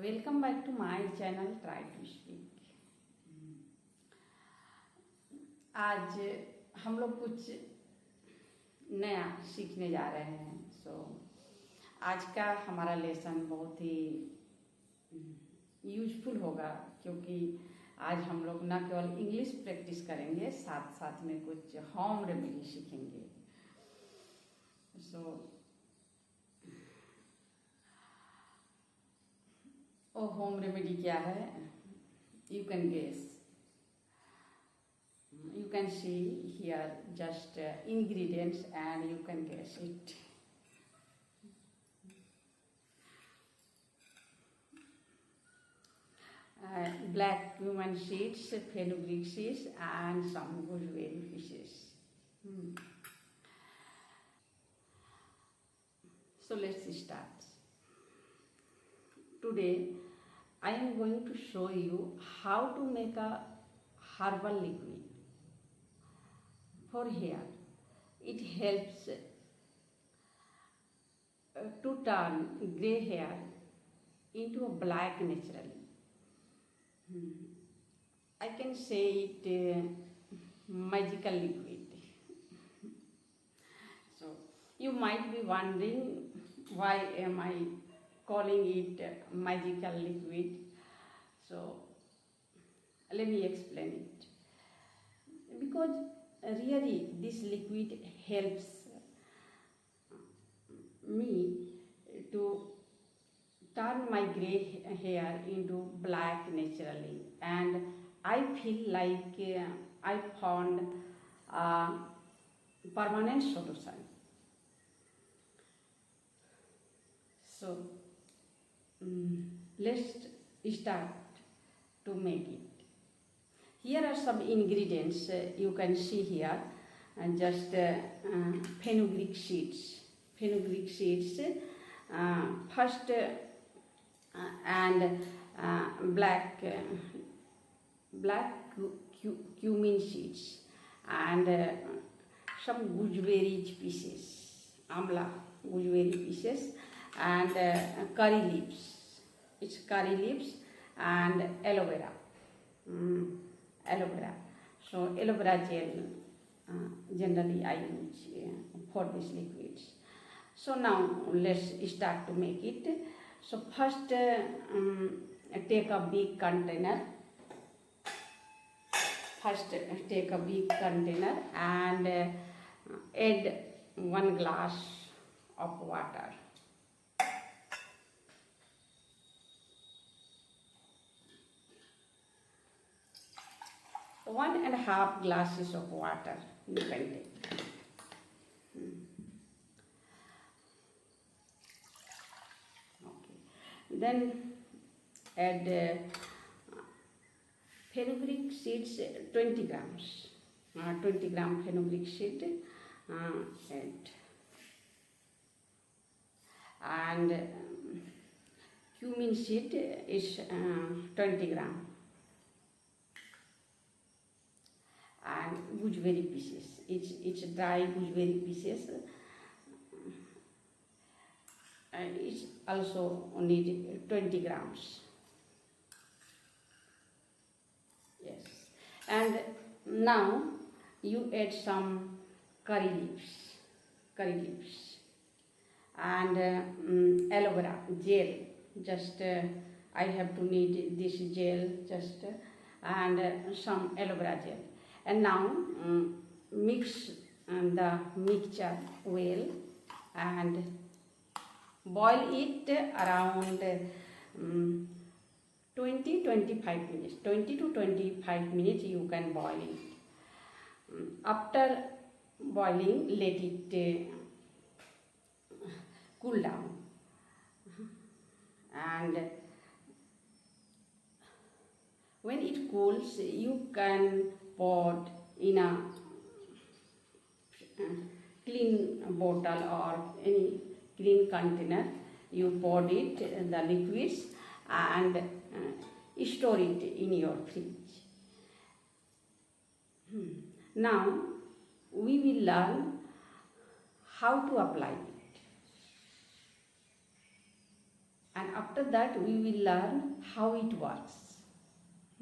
Welcome back to my channel try to speak. आज हम लोग कुछ नया सीखने जा रहे हैं। आज का हमारा लेसन बहुत ही यूजफुल होगा, क्योंकि आज हम लोग न केवल इंग्लिश प्रैक्टिस करेंगे, साथ साथ में कुछ होम रेमेडी सीखेंगे। होम रेमेडी क्या है? You can guess, you can see here just ingredients and you can guess it. Black cumin seeds, fenugreek seeds and some gooseberry pieces. So let's start. Today I am going to show you how to make a herbal liquid for hair. It helps to turn grey hair into a black naturally. I can say it magical liquid. So you might be wondering, why am I calling it magical liquid? So let me explain it. Because really this liquid helps me to turn my grey hair into black naturally, and I feel like I found a permanent solution. So let's start to make it. Here are some ingredients you can see here, and just fenugreek seeds. Fenugreek seeds, first, and black cumin seeds, and some gooseberry pieces, amla gooseberry pieces, and curry leaves. It's curry leaves and aloe vera. Aloe vera. So aloe vera gel generally I use for these liquids. So now let's start to make it. So first take a big container. And add 1 glass of water. One and a half glasses of water you can take. Okay. Then add fenugreek seeds, 20 grams. 20 gram fenugreek seed add. And cumin seed is 20 gram. And gooseberry pieces. It's dry gooseberry pieces. And it's also need 20 grams. Yes. And now you add some curry leaves, and aloe vera gel. Just I have to need this gel, just and some aloe vera gel. And now mix the mixture well and boil it around 20-25 minutes. 20 to 25 minutes you can boil it. After boiling, let it cool down. And when it cools, you can pour in a clean bottle or any clean container. You pour it, the liquids, and store it in your fridge. Now we will learn how to apply it. and after that we will learn how it works.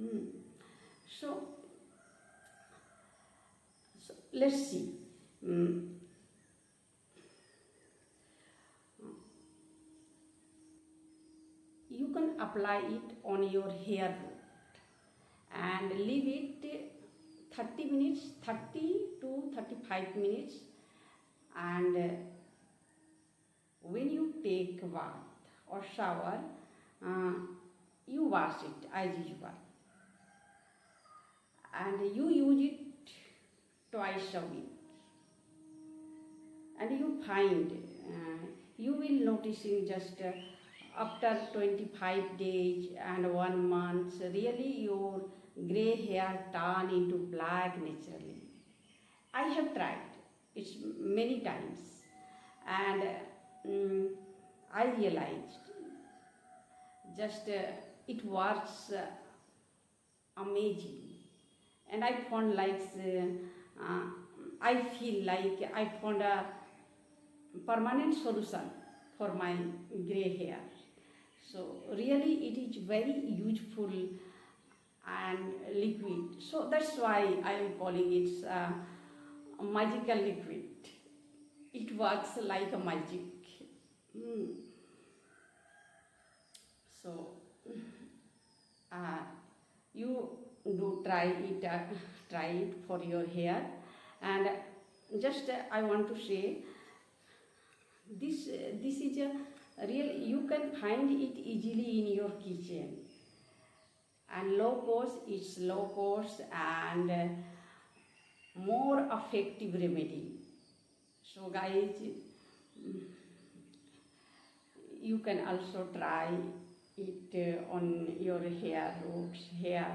Hmm. So, let's see. Hmm. You can apply it on your hair root and leave it 30 minutes, 30 to 35 minutes, and when you take bath or shower, uh, you wash it as usual, and you use it twice a week, and you find you will noticing just after 25 days and 1 month, really your gray hair turn into black naturally. I have tried it many times, and I realized just it works amazing, and I found like I feel like I found a permanent solution for my gray hair. So really it is very useful and liquid. So that's why I am calling it a magical liquid. It works like a magic. Mm. So uh, you do try it for your hair, and just I want to say this is a real, you can find it easily in your kitchen, and it's low cost and more effective remedy. So guys, you can also try it on your hair roots, hair,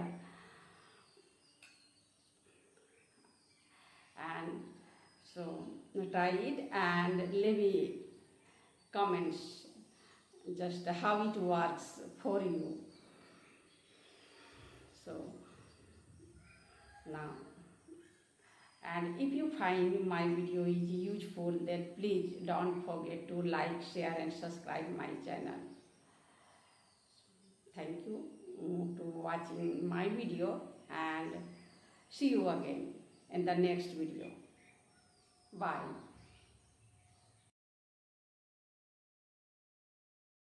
and so try it and leave me comments just how it works for you. So now, and if you find my video is useful, then please don't forget to like, share and subscribe my channel. Thank you to watching my video, and see you again in the next video. Bye.